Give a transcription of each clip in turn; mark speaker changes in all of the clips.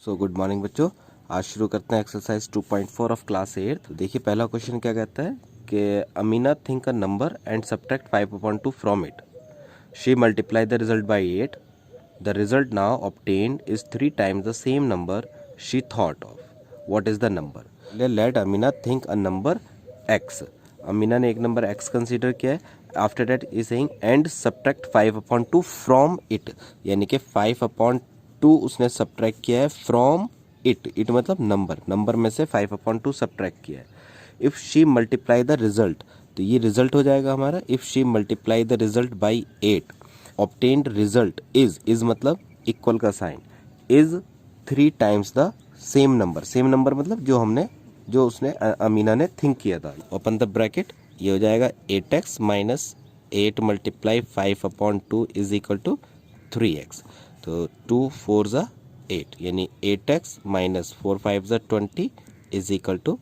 Speaker 1: So good morning बच्चों। आज शुरू करते हैं एक्सरसाइज 2.4 ऑफ क्लास 8। तो देखिए पहला क्वेश्चन क्या कहता है कि Amina think a number and subtract 5/2 from it. She multiply the result by 8। The result now obtained is 3 times the same number she thought of. What is the number? Let Amina think a number x. Amina ने एक number x consider किया है। After that is saying and subtract 5/2 from it, यानी कि 5/2 उसने subtract किया है from it. It मतलब नंबर में से 5/2 सब्ट्रैक्ट किया है। If she multiply the result, तो ये रिजल्ट हो जाएगा हमारा। If she multiply the result by 8, obtained result is मतलब इक्वल का sign, is 3 times the same number. Same number मतलब जो उसने अमीना ने थिंक किया था। ओपन द ब्रैकेट, ये हो जाएगा 8x minus 8 multiply 5/2 is equal to 3x। तो 2 4 ज़ा 8, यानी 8x माइनस 4 5 ज़ा 20 इज इक्वल टू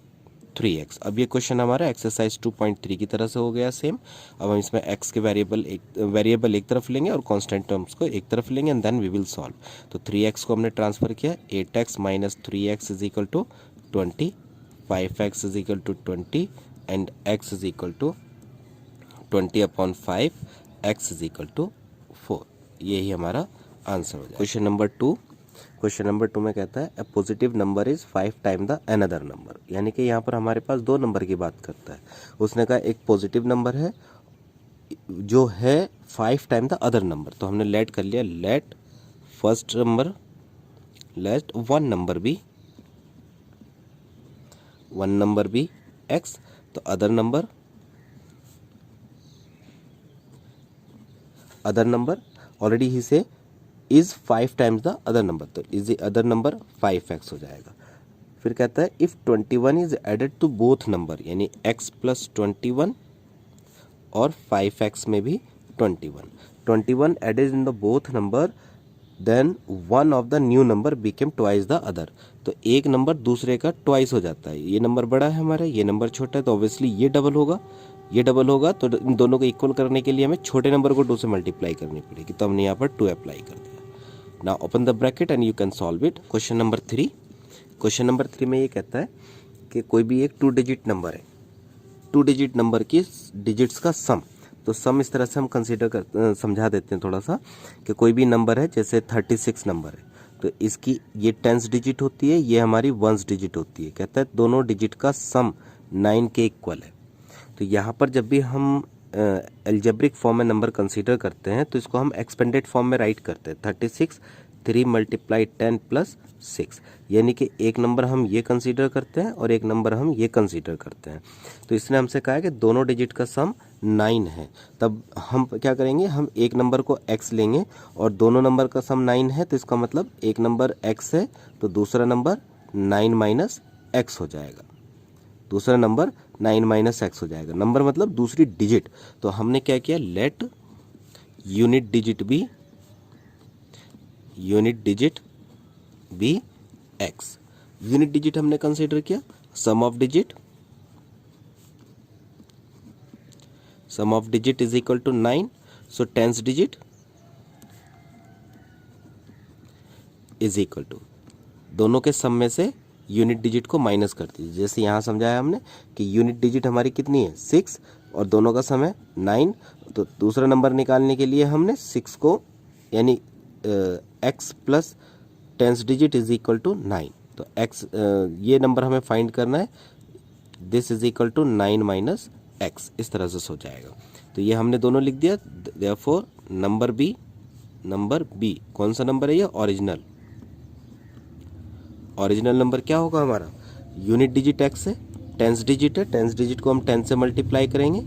Speaker 1: 3x। अब ये क्वेश्चन हमारा एक्सरसाइज 2.3 की तरह से हो गया सेम। अब हम इसमें x के वेरिएबल एक तरफ लेंगे और कांस्टेंट टर्म्स को एक तरफ लेंगे and then we will solve. तो 3x को हमने ट्रांसफर किया, 8x minus 3x is equal to 20, 5x is equal to 20 and x is equal to 20/5, x is equal to 4। यही हमारा आंसर हो जाएगा। क्वेश्चन नंबर 2 में कहता है a positive number is 5 time the another number, यानी कि यहाँ पर हमारे पास दो नंबर की बात करता है। उसने कहा एक पॉजिटिव नंबर है जो है 5 टाइम द अदर नंबर। तो हमने लेट कर लिया, let first number, let one number be x, तो अदर नंबर ऑलरेडी ही से is 5 times the other number, तो is the other number 5x हो जाएगा। फिर कहता है if 21 is added to both number, यानी x प्लस 21 और 5x में भी 21 added in the both number, then one of the new number became twice the other. तो एक नंबर दूसरे का ट्वाइस हो जाता है। ये नंबर बड़ा है हमारा, ये नंबर छोटा है, तो ऑब्वियसली ये डबल होगा। तो इन दोनों को इक्वल करने के लिए हमें छोटे नंबर को 2 से मल्टीप्लाई करनी पड़ेगी, तो हमने यहाँ पर 2 अप्लाई कर दिया। Now open the bracket and you can solve it. Question number 3 में ये कहता है कि कोई भी एक 2 डिजिट नंबर है, 2 डिजिट नंबर की डिजिट्स का सम। तो सम इस तरह से हम समझा देते हैं थोड़ा सा, कि कोई भी नंबर है, जैसे 36 नंबर है, तो इसकी ये 10th डिजिट होती है, ये हमारी 1st डिजिट होती है। कहता है दोनों डिजिट का सम 9 के इक्वल है। तो यहाँ पर जब भी हम एल्जेब्रिक फॉर्म में नंबर कंसीडर करते हैं तो इसको हम एक्सपेंडेड फॉर्म में राइट करते हैं। 36 3 मल्टीप्लाई 10 प्लस 6, यानी कि एक नंबर हम ये कंसीडर करते हैं और एक नंबर हम ये कंसीडर करते हैं। तो इसने हमसे कहा है कि दोनों डिजिट का सम 9 है। तब हम क्या करेंगे, हम एक नंबर को x लेंगे और दोनों नंबर का सम 9 है, तो इसका मतलब एक नंबर x है तो दूसरा नंबर 9 माइनस x हो जाएगा। दूसरा नंबर 9 माइनस x हो जाएगा। नंबर मतलब दूसरी डिजिट। तो हमने क्या किया, let unit digit be x। Unit digit हमने कंसीडर किया, sum of digit is equal to 9, so 10th digit is equal to, दोनों के सम में से यूनिट डिजिट को माइनस कर दीजिए। जैसे यहाँ समझाया हमने कि यूनिट डिजिट हमारी कितनी है 6 और दोनों का सम है 9। तो दूसरा नंबर निकालने के लिए हमने 6 को, यानी x plus 10th digit is equal to 9। तो x, ये नंबर हमें फाइंड करना है, this is equal to 9 minus x। इस तरह से हो जाएगा। तो ये हमने दोनों लिख दिया। देयरफॉर नंबर बी कौन सा नंबर है, ये ओरिजिनल नंबर क्या होगा हमारा, यूनिट डिजिट x है, 10th डिजिट है, 10th डिजिट को हम 10 से मल्टीप्लाई करेंगे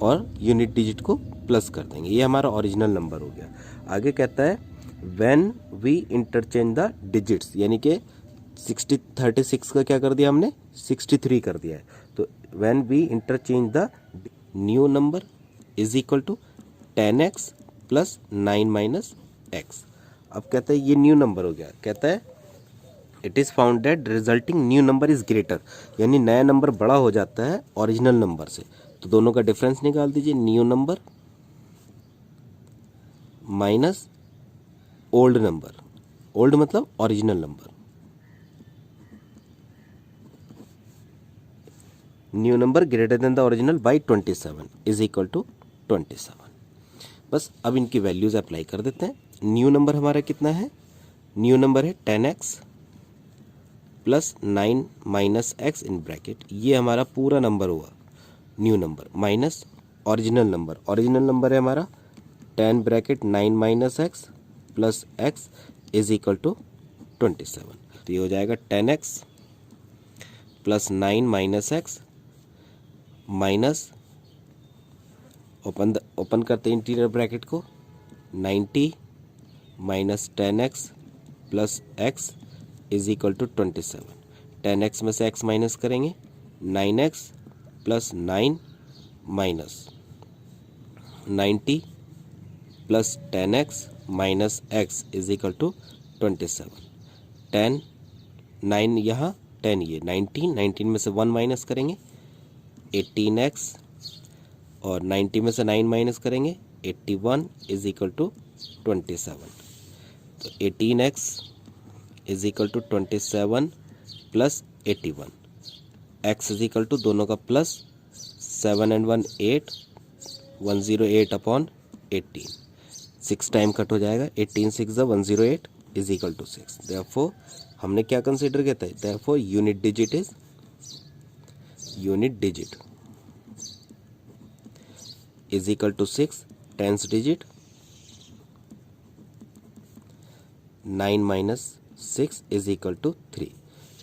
Speaker 1: और यूनिट डिजिट को प्लस कर देंगे। ये हमारा ओरिजिनल नंबर हो गया। आगे कहता है when we interchange the digits, यानी कि 36 का क्या कर दिया हमने, 63 कर दिया है। तो when we interchange the new number is equal to 10x plus 9 minus x। अब कहता है ये न्यू नंबर हो गया। कहता है it is found that resulting new number is greater, यानी नया नंबर बड़ा हो जाता है ओरिजिनल नंबर से। तो दोनों का डिफरेंस निकाल दीजिए, new number minus old number, old मतलब original number. New number greater than the original by 27 is equal to 27। बस अब इनकी वैल्यूज अप्लाई कर देते हैं। न्यू नंबर हमारा कितना है, न्यू नंबर है 10x plus 9 minus x in bracket, ये हमारा पूरा नंबर हुआ new number, minus original number है हमारा 10 bracket 9 minus x plus x is equal to 27। तो ये हो जाएगा 10x plus 9 minus x minus open करते हैं इंटीरियर ब्रैकेट को 90 minus 10x plus x is equal to 27। 10x में से x माइनस करेंगे 9x plus 9 minus 90 plus 10x minus x is equal to 27। 10 9 यहाँ 10 ये 19 में से 1 माइनस करेंगे 18x और 90 में से 9 माइनस करेंगे 81 इज इक्वल टू 27। तो 18x is equal to 27 plus 81, x is equal to दोनों का plus 7 and 1 8, 108 upon 18, 6 time cut हो जाएगा 18 6 108 इज इक्वल टू 6। देयरफॉर हमने क्या कंसीडर किया था, therefore unit digit is equal to 6, tens digit 9 minus 6 is equal to 3।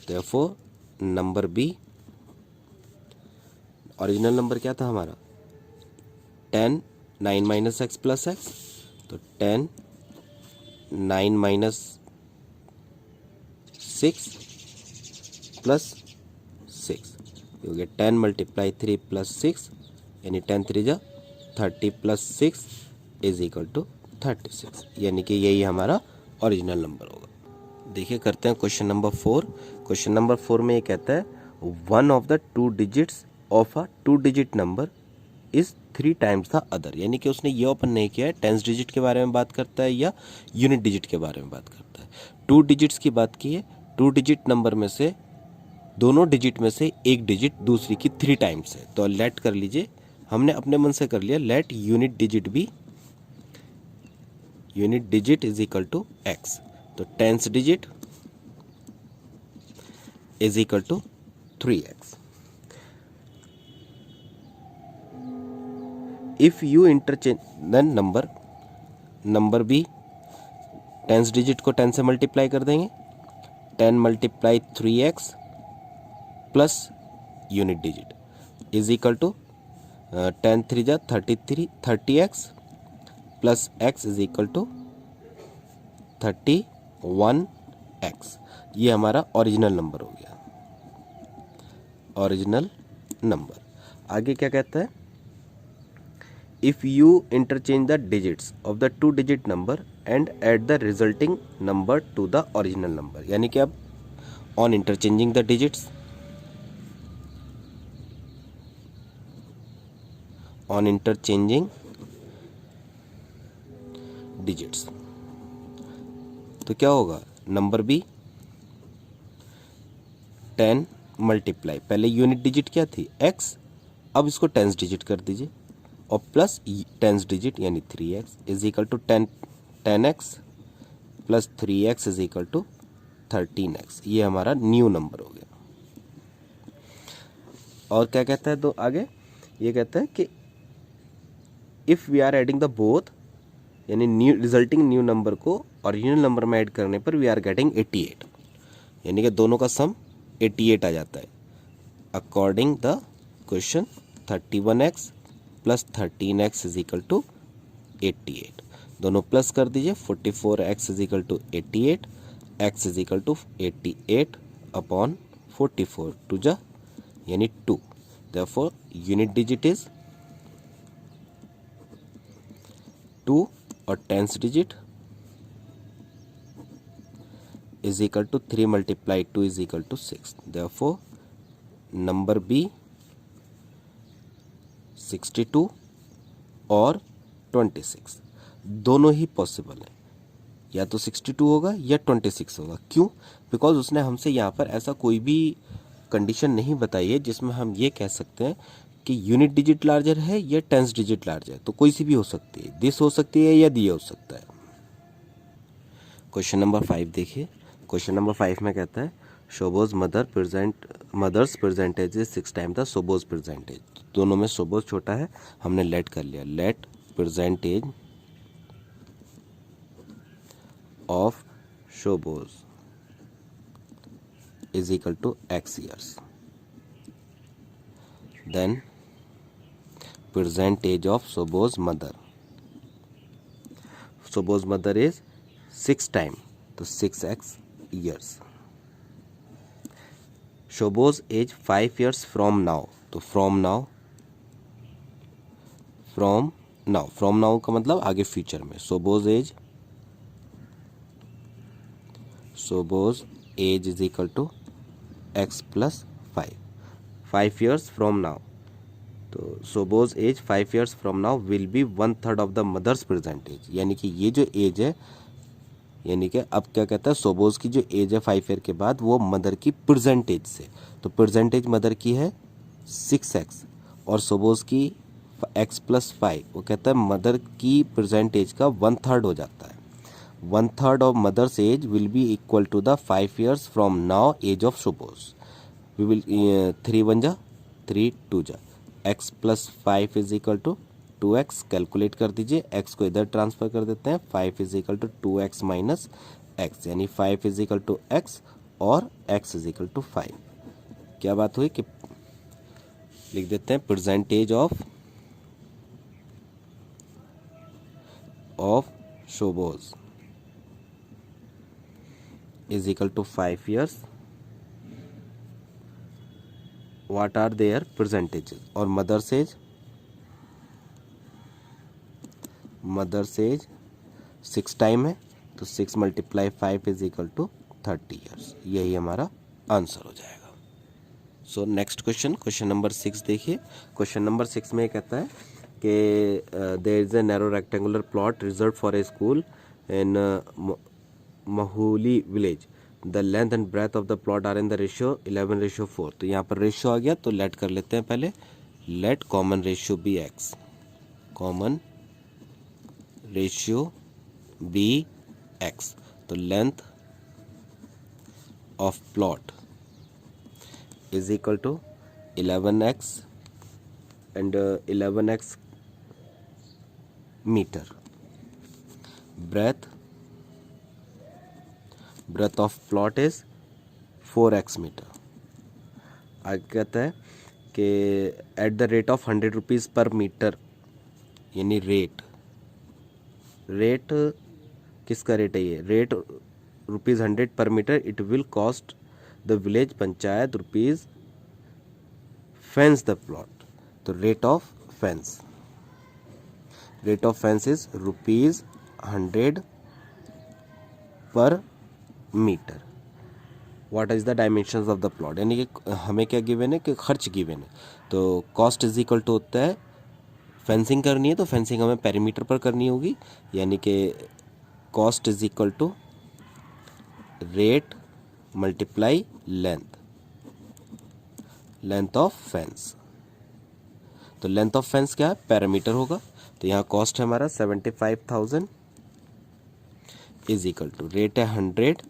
Speaker 1: Therefore number be, original number क्या था हमारा 10 9 माइनस एक्स प्लस एक्स, तो 10 9 माइनस 6 प्लस 6 हो गया 10 मल्टीप्लाई 3 प्लस 6 यानी 10 3 जा 30 प्लस 6 इज इक्वल टू 36, यानी कि यही हमारा ओरिजिनल नंबर होगा। देखिए करते हैं क्वेश्चन नंबर 4। क्वेश्चन नंबर 4 में ये कहता है one of the 2 digits of a 2 digit number is 3 times the other, यानी कि उसने ये ओपन नहीं किया है टेंस डिजिट के बारे में बात करता है या यूनिट डिजिट के बारे में बात करता है। 2 डिजिट्स की बात की है, 2 डिजिट नंबर में से दोनों डिजिट में से एक डिजिट दूसरी की 3 टाइम्स है। तो लेट कर लीजिए, हमने अपने मन से कर लिया let unit digit is equal to x. तो tens digit is equal to 3x। If you interchange then number be, tens digit को 10 से मल्टीप्लाई कर देंगे, 10 multiply 3x plus unit digit is equal to 10 3 जा 30x plus x is equal to 31x। ये हमारा original number हो गया, original number. आगे क्या कहता है, if you interchange the digits of the 2 digit number and add the resulting number to the original number, यानी कि अब on interchanging the digits, on interchanging digits, तो क्या होगा नंबर बी 10 मल्टीप्लाई, पहले यूनिट डिजिट क्या थी x, अब इसको टेंस डिजिट कर दीजिए और प्लस टेंस डिजिट यानी 3x is equal to 10x plus 3x is equal to 13x। ये हमारा न्यू नंबर हो गया। और क्या कहता है, तो आगे ये कहता है कि if we are adding the both, यानी न्यू रिजल्टिंग न्यू नंबर को ओरिजिनल नंबर में ऐड करने पर वी आर गेटिंग 88, यानी कि दोनों का सम 88 आ जाता है। According the question 31x plus 13x is equal to 88, दोनों प्लस कर दीजिए 44x is equal to 88, x is equal to 88 upon 44 टू जा यानी 2। देयरफॉर यूनिट डिजिट इज 2 और tens digit is equal to 3 multiply 2 is equal to 6। Therefore number be 62 और 26 दोनों ही possible है, या तो 62 होगा या 26 होगा। क्यों? बिकॉज उसने हमसे यहाँ पर ऐसा कोई भी कंडीशन नहीं बताई है जिसमें हम ये कह सकते हैं कि यूनिट डिजिट लार्जर है या टेंस डिजिट लार्जर है, तो कोई सी भी हो सकती है, दिस हो सकती है या दिए हो सकता है। क्वेश्चन नंबर 5 देखिए। क्वेश्चन नंबर 5 में कहता है Shobo's mother's percentage is 6 time the Shobo's percentage. दोनों में शोबोज छोटा है, हमने लेट कर लिया, let percentage of Shobo's is equal to x years, then percentage of Shobo's mother is 6 time, तो 6x years। Shobo's age 5 years from now, तो from now का मतलब आगे फ्यूचर में। Shobo's age is equal to x plus 5 years from now, तो Shobo's as 5 years from now will be 1/3 of the mother's percentage। यानी कि ये जो एज है, यानी कि अब क्या कहता है, Shobo's की जो एज है 5 ईयर के बाद वो मदर की परसेंटेज से, तो परसेंटेज मदर की है 6x और Shobo's की x plus 5, वो कहता है मदर की परसेंटेज का 1/3 हो जाता है। 1/3 of mother's age will be equal to the 5 years from now age of Shobo's। We will 3 1 जा 3 2 जा, x plus 5 is equal to 2x। Calculate कर दीजिए, x को इधर ट्रांसफर कर देते हैं, 5 is equal to 2x minus x, यानी 5 is equal to x और x is equal to 5। क्या बात हुई कि लिख देते हैं percentage of Shobo's is equal to 5 years, what are their percentages, और mother's age 6 टाइम है, तो 6 × 5 is equal to 30 years। यही हमारा आंसर हो जाएगा। सो नेक्स्ट क्वेश्चन नंबर 6 देखिए। क्वेश्चन नंबर 6 में कहता है कि there is a narrow rectangular plot reserve for a school in Mahuli village, the length and breadth of the plot are in the ratio 11:4। तो यहाँ पर रेशियो आ गया, तो लेट कर लेते हैं पहले, let common ratio be x, common ratio be x, तो length of plot is equal to 11x and 11x metre, breadth of plot is 4x metre. आगे कहता है कि at the rate of 100 rupees per metre, यानी rate किसका rate है, ये rate ₹100 per metre, it will cost the village panchayat rupees fence the plot. तो rate of fence is ₹100 per metre. What is the dimensions of the plot, यानी कि हमें क्या given है कि खर्च गिवन है, तो कॉस्ट इज इक्वल टू होता है, फेंसिंग करनी है तो फेंसिंग हमें पेरीमीटर पर करनी होगी, यानी कि cost is equal to rate multiply length of fence. तो लेंथ ऑफ फेंस क्या है, पैरामीटर होगा, तो यहाँ कॉस्ट है हमारा 75,000 इज इक्वल टू रेट है 100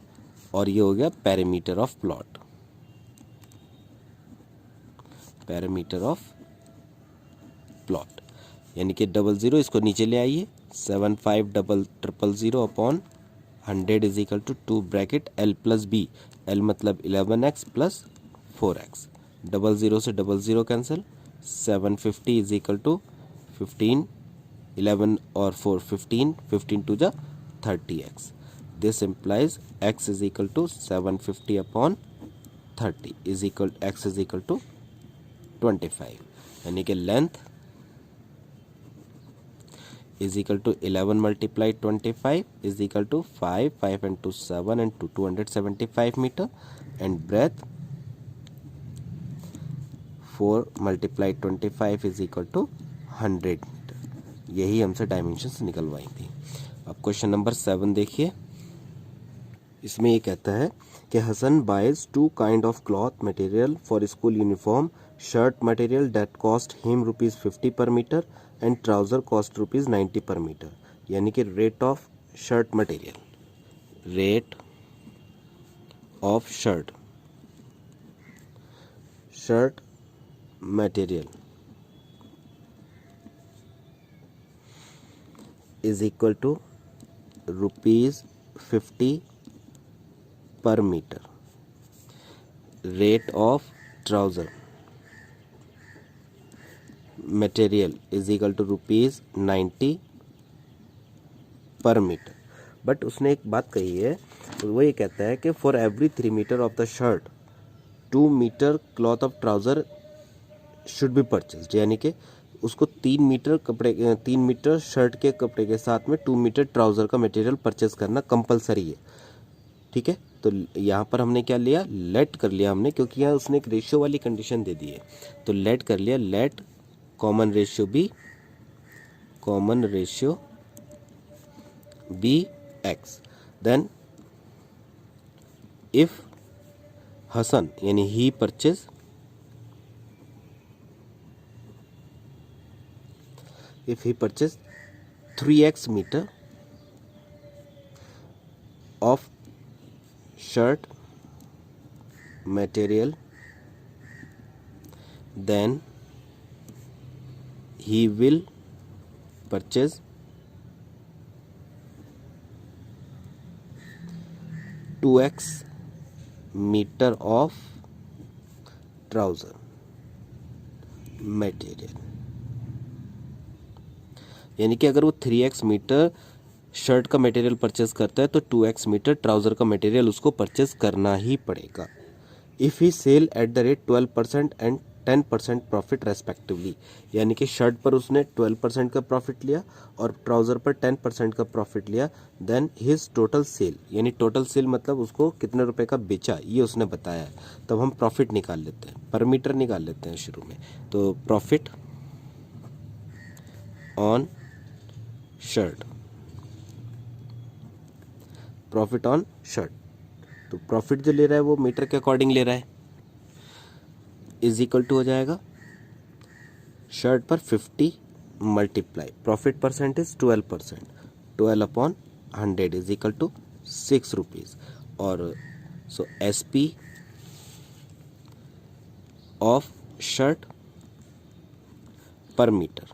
Speaker 1: और ये हो गया पैरामीटर ऑफ प्लॉट, यानी कि 00 इसको नीचे ले आइए, 75,000 upon 100 is equal to 2 bracket L plus B, L मतलब 11x प्लस 4x, 00 से 00 कैंसिल, 750 इज इक्वल टू 15, 11 और 4 15, 15 टू जा 30x। This implies x is equal to 750 upon 30 is equal x is equal to 25, यानी कि length is equal to 11 multiplied 25 is equal to 5 and 2 7 and 2 275 meter, and breadth 4 multiplied 25 is equal to 100 meter। यही हमसे dimensions निकलवाई थी। अब question number 7 देखिए। इसमें ये कहता है कि कि Hasan buys 2 kind of cloth material for school uniform, shirt material that cost him ₹50 per meter and trouser cost ₹90 per meter. यानी कि rate of shirt material, rate of shirt material is equal to ₹50 per meter. Rate of trouser material is equal to ₹90 per meter. But उसने एक बात कही है, वो ये कहता है कि for every 3 metre of the shirt 2 metre cloth of trouser should be purchased, यानी कि उसको 3 मीटर शर्ट के कपड़े के साथ में 2 मीटर ट्राउज़र का मटेरियल परचेज करना कंपलसरी है. ठीक है, तो यहाँ पर हमने क्या लिया, लेट कर लिया हमने, क्योंकि यहाँ उसने एक रेशियो वाली कंडीशन दे दी है, तो लेट कर लिया, let common ratio be x. Then if हसन यानी he purchase, if he purchased 3x meter of shirt material, then he will purchase 2x meter of trouser material. यानी कि अगर वो 3x मीटर शर्ट का मटेरियल परचेज करता है तो 2x मीटर ट्राउज़र का मटेरियल उसको परचेज करना ही पड़ेगा. If he sell at the rate 12% and 10% profit respectively, यानी कि शर्ट पर उसने 12% का प्रॉफिट लिया और ट्राउज़र पर 10% का प्रॉफिट लिया, देन हिज टोटल सेल, यानी टोटल सेल मतलब उसको कितने रुपए का बेचा ये उसने बताया है. तब हम प्रॉफिट निकाल लेते हैं, पर मीटर निकाल लेते हैं शुरू में. तो profit on shirt, profit on shirt, तो प्रॉफिट जो ले रहा है वो मीटर के अकॉर्डिंग ले रहा है, इज इक्वल टू हो जाएगा शर्ट पर 50 multiply profit percentage 12%, 12/100 is equal to 6 rupees. और so S P of shirt per metre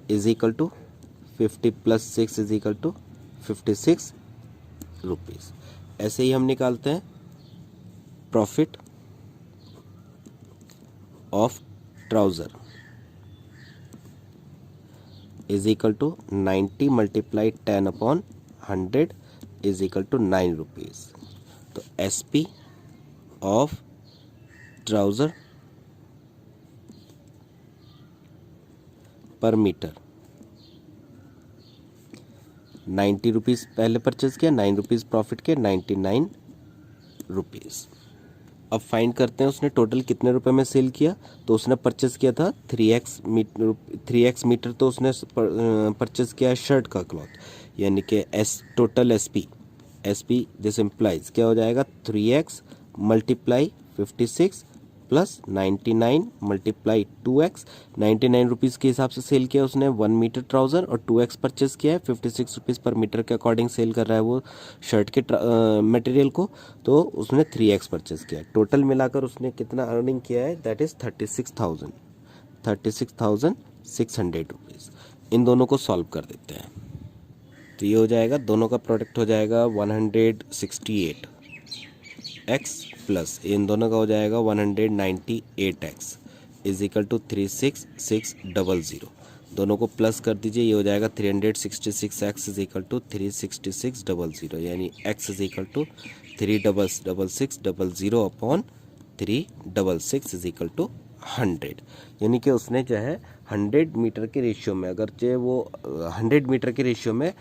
Speaker 1: is equal to 50 + 6 is equal टू 56 रुपीज़. ऐसे ही हम निकालते हैं profit of trouser is equal to 90 × 10/100 is equal to 9 rupees. तो S P of trouser per metre 90 rupees पहले purchase किया, 9 rupees profit के, 99 रुपीज़. अब फाइंड करते हैं उसने टोटल कितने रुपए में सेल किया. तो उसने परचेज किया था 3x मीटर, तो उसने परचेज किया शर्ट का क्लॉथ, यानी कि total S P this implies क्या हो जाएगा 3x × 56 + 99 × 2x. 99 रुपीज़ के हिसाब से सेल किया उसने 1 मीटर ट्राउज़र, और 2x परचेज किया है, 56 रुपीज़ पर मीटर के अकॉर्डिंग सेल कर रहा है वो शर्ट के मटेरियल को, तो उसने 3x परचेज किया. टोटल मिलाकर उसने कितना अर्निंग किया है, दैट इज़ 36,600 रुपीज़. इन दोनों को सॉल्व कर देते हैं, तो ये हो जाएगा, दोनों का प्रोडक्ट हो जाएगा 168x प्लस इन दोनों का हो जाएगा 198x इज इक्वल टू 36600. दोनों को प्लस कर दीजिए, ये हो जाएगा 366x इज इक्वल टू 36600, यानी x is equal to 36600/366 is equal to 100. यानी कि उसने जो है 100 मीटर के रेशियो में, अगर जो वो 100 मीटर के रेशियो में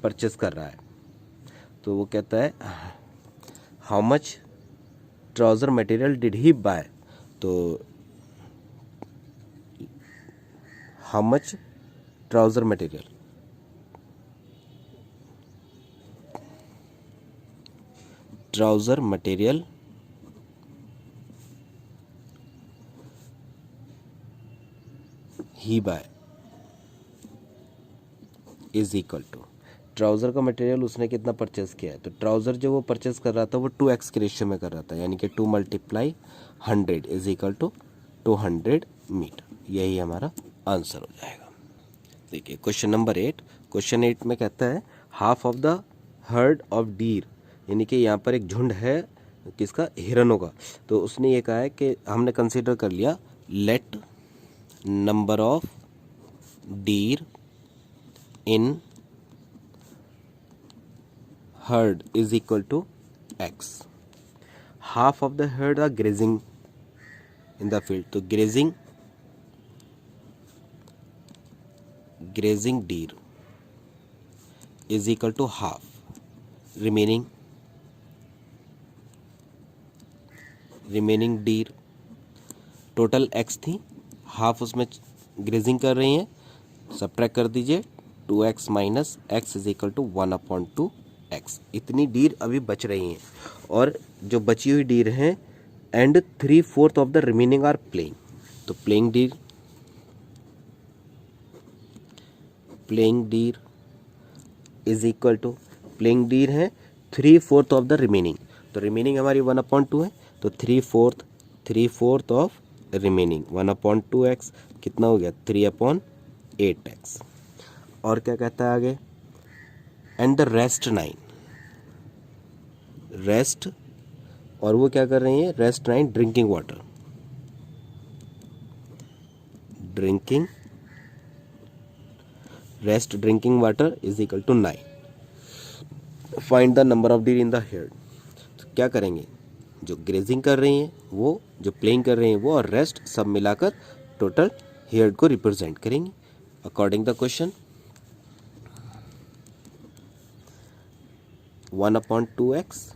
Speaker 1: परचेस कर रहा है, तो वो कहता है how much trouser material did he buy. तो how much trouser material trouser material he buy is equal to, trouser का मटेरियल उसने कितना परचेस किया है, तो ट्राउज़र जो वो परचेस कर रहा था वो 2x के रेशियो में कर रहा था, यानी कि 2 × 100 इज इक्वल टू 200 मीटर। यही हमारा आंसर हो जाएगा। देखिए क्वेश्चन नंबर 8, क्वेश्चन 8 में कहता है half of the heard of deer, यानी कि यहाँ पर एक झुंड है किसका, हिरणों का। तो उसने ये कहा है कि हमने कंसीडर कर लिया let number of deer in herd is equal to x. Half of the herd are grazing in the field. तो grazing deer is equal to half. remaining deer total x थी, हाफ उसमें grazing कर रही हैं, subtract कर दीजिए 2x minus x is equal to 1/2 x। इतनी deer अभी बच रही हैं, और जो बची हुई डीर हैं and 3/4 of the remaining are playing. तो playing deer is equal to, playing deer है 3/4 ऑफ द रिमेनिंग, तो रिमेनिंग हमारी 1/2 है, तो 3/4 ऑफ रिमेनिंग 1/2 x कितना हो गया 3/8 x। और क्या कहता है आगे, एंड द रेस्ट 9, रेस्ट, और वो क्या कर रही है, rest 9 drinking water, rest drinking water is equal to 9। Find the number of deer in the herd. तो क्या करेंगे, जो ग्रेजिंग कर रही हैं वो, जो प्लेइंग कर रहे हैं वो, और रेस्ट सब मिलाकर टोटल हर्ड को रिप्रेजेंट करेंगे according the question. 1/2x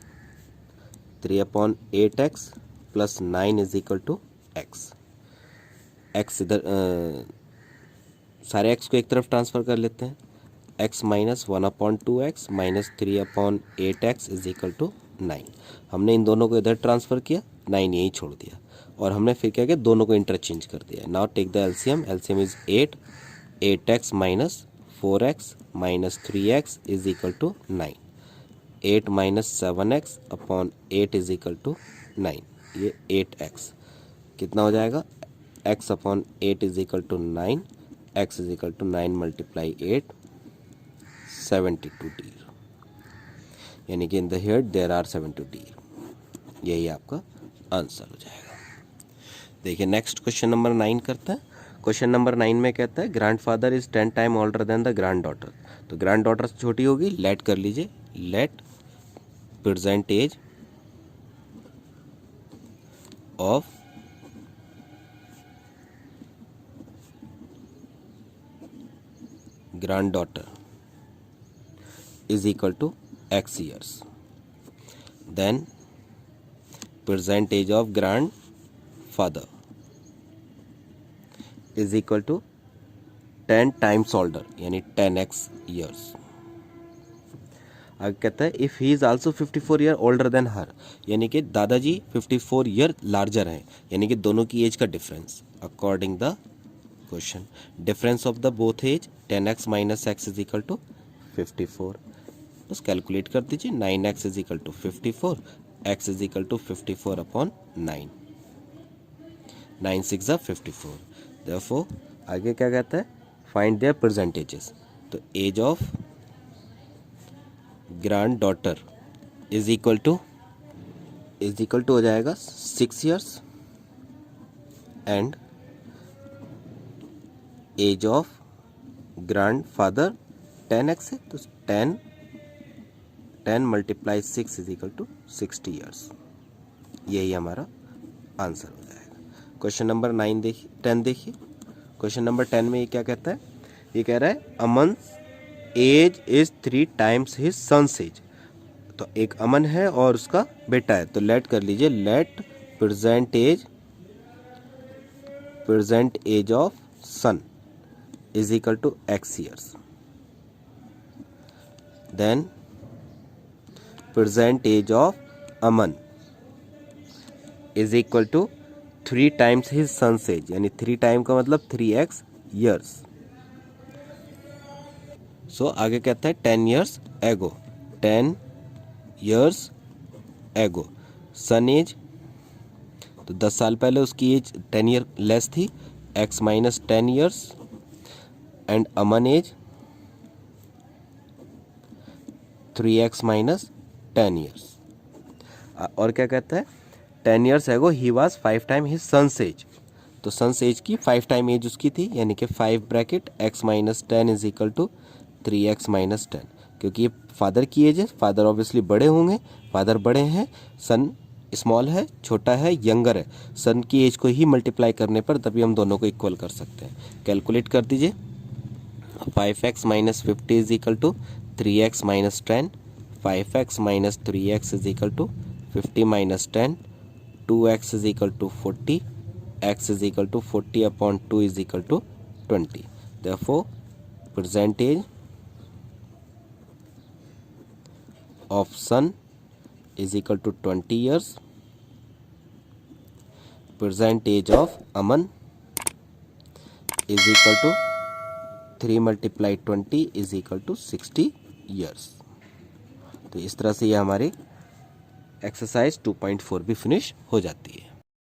Speaker 1: 3/8x plus 9 is equal to x। इधर सारे x को एक तरफ ट्रांसफ़र कर लेते हैं, x minus 1/2x minus 3/8x is equal to 9। हमने इन दोनों को इधर ट्रांसफ़र किया, 9 यहीं छोड़ दिया, और हमने फिर क्या किया, दोनों को इंटरचेंज कर दिया। Now take the LCM, LCM is 8x minus 4x minus 3x is equal to 9। 8 minus 7x upon 8 is equal to 9, ये 8x कितना हो जाएगा, x upon 8 is equal to 9, x is equal to 9 multiply 8 72 deer, यानी कि in the herd there are 72 deer. यही आपका answer हो जाएगा। देखिए नेक्स्ट क्वेश्चन नंबर 9 करते हैं। क्वेश्चन नंबर 9 में कहता है grandfather is 10 time older than the granddaughter. तो ग्रैंड डॉटर से छोटी होगी, लेट कर लीजिए, let present age of granddaughter is equal to x years, then present age of grandfather is equal to 10 times older यानी 10x years। आगे कहता है if he is also 54 year older than her, यानी कि दादाजी 54 year larger हैं, यानी कि दोनों की एज का difference according the question. Difference of the both age 10x minus x is equal to 54। बस कैलकुलेट कर दीजिए, 9x is equal to 54, x is equal to 54 upon 9, 9 6 54। Therefore आगे क्या कहता है, फाइंड देयर परसेंटेजेस। तो age of granddaughter is equal to हो जाएगा 6 years, and age of grandfather 10x है, तो 10 multiply 6 is equal to 60 years. यही हमारा आंसर हो जाएगा। क्वेश्चन नंबर 10 देखिए। क्वेश्चन नंबर 10 में ये क्या कहता है, ये कह रहा है Aman's age is 3 times his son's age. तो एक अमन है और उसका बेटा है, तो लेट कर लीजिए, let present age of son is equal to x years, then present age of Aman is equal to 3 times his son's age, यानी 3 टाइम का मतलब 3x ईयर्स। सो आगे कहता है 10 ईयर्स एगो, 10 ईयर्स एगो सन एज, तो 10 साल पहले उसकी एज 10 ईयर लेस थी, x minus 10 years, and Aman age 3x minus 10 years. और क्या कहता है 10 years ago he was 5 time his son's age, तो सन्स एज की 5 टाइम एज उसकी थी, यानी कि 5 bracket x minus 10 is equal to 3x minus 10, क्योंकि ये फादर की एज है, फादर ऑब्वियसली बड़े होंगे, फादर बड़े हैं, सन स्मॉल है, छोटा है, यंगर है, सन की एज को ही मल्टीप्लाई करने पर तभी हम दोनों को इक्वल कर सकते हैं। कैलकुलेट कर दीजिए, 5x minus 50 is equal to 3x minus 10, 5x minus 3x is equal to 50 minus 10, 2x is equal to 40, x is equal to 40 upon 2 is equal to 20। Therefore, present age of son is equal to 20 years. Present age of Aman is equal to 3 multiply 20 is equal to 60 years. तो इस तरह से ये हमारी exercise 2.4 भी finish हो जाती है।